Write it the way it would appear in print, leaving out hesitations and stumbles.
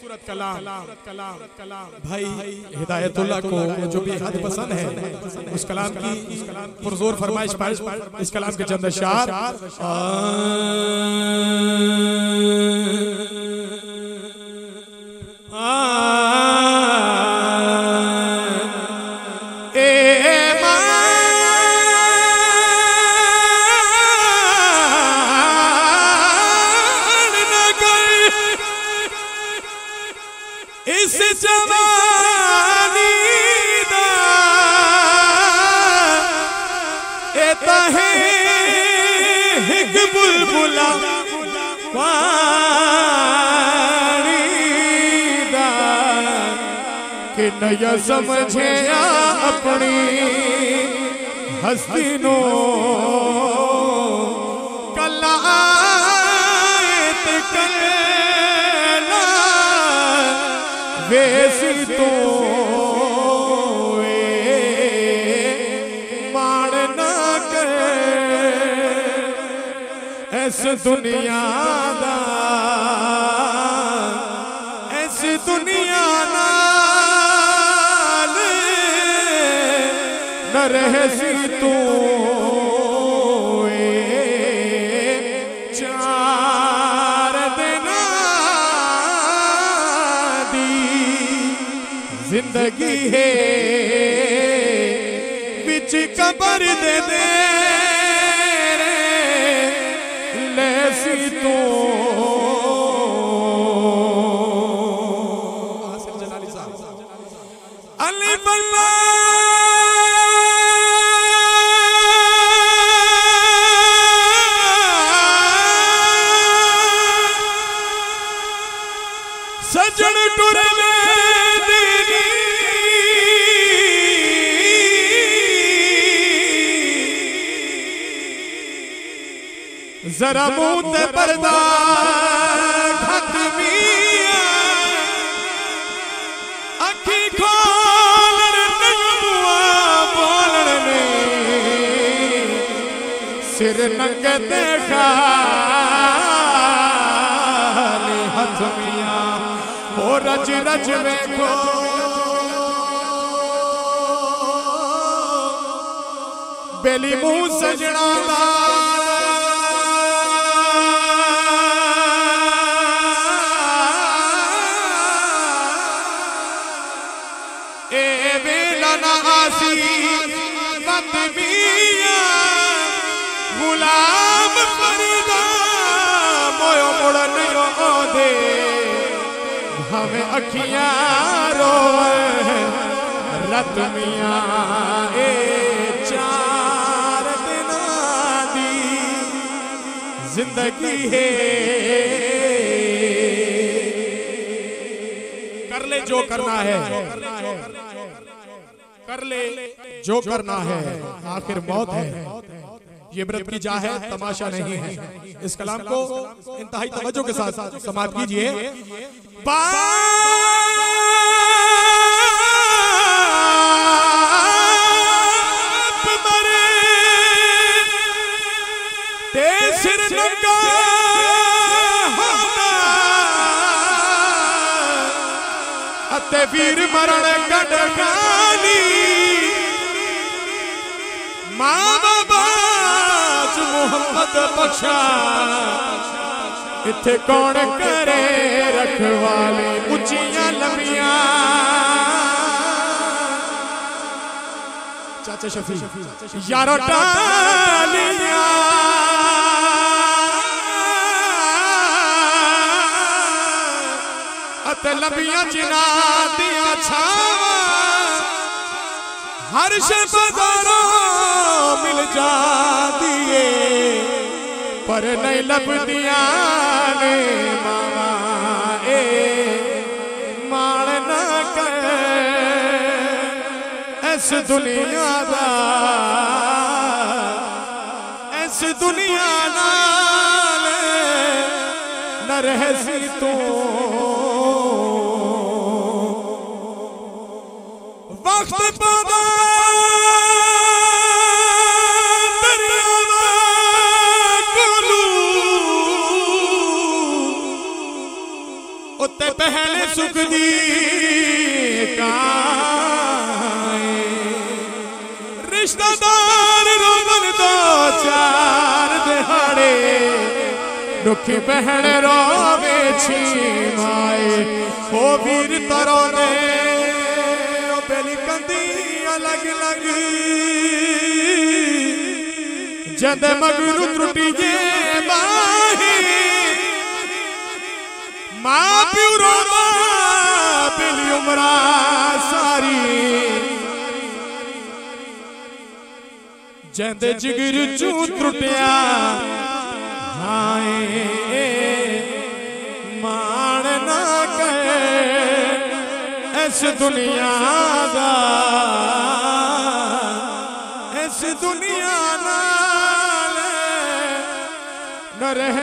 कलाम भाई हिदायतुल्लाह को जो भी हद पसंद है उस कलाम की पुरजोर फरमाइश इस कलाम के चंद अशआर इस जवानी दा एता है हिग बुलबुला पानी दा कि नया समझे अपनी हस्ती नो कला वेसी तो मान न कर ऐस दुनिया दा ऐस दुनिया नाल न रहसी तू जिंदगी है बिच कबर दे दे लेसी तो अली बल्ला सजन टुरे जरा मुंह ते पर्दा खत्मिया अखी खोलन नगमुआ बोलन में सिर नंगते खाली हथमिया हो रज रज में खो बेली मुंह सजना गुलाम फरीदा मोयो मुड़न यो दे हमें अखियां रोए रत मियां ए चार दिन दी जिंदगी है कर ले जो करना है कर ले जो करना है आखिर मौत है ये व्रत की जा है तमाशा नहीं है। इस कलाम को इंतहाई तवज्जो के साथ समाप्त कीजिए। बाप मरे ते सिर नंगा होता अते वीर मरण कट खाली मां बाबा मोहम्मद बख्शा इथे कौन करे रखवाले उचियां लंबियां चाचा शफी यारो टालियां अते लंबियां जिना दियां छावां हर शे बाजारों मिल जा दिए पर नहीं लभदियां ने मामा ए माण ना कर इस दुनिया दा इस दुनिया नाल न रहसी तू वक्त पावा उत्ते पहले सुख दी काए रिश्तेदार रोवन दो चार दिहाड़े दुखी बहन रोवे छी माए ओ वीर तरो ने ओ बेली कंदी अलग अलग जद मगरू त्रुटिए माही मां प्यू रोवा बेली उमरा सारी जद जिगर चू त्रुटिया हाय मान ना कर इस दुनिया दा इस दुनिया नाल न रह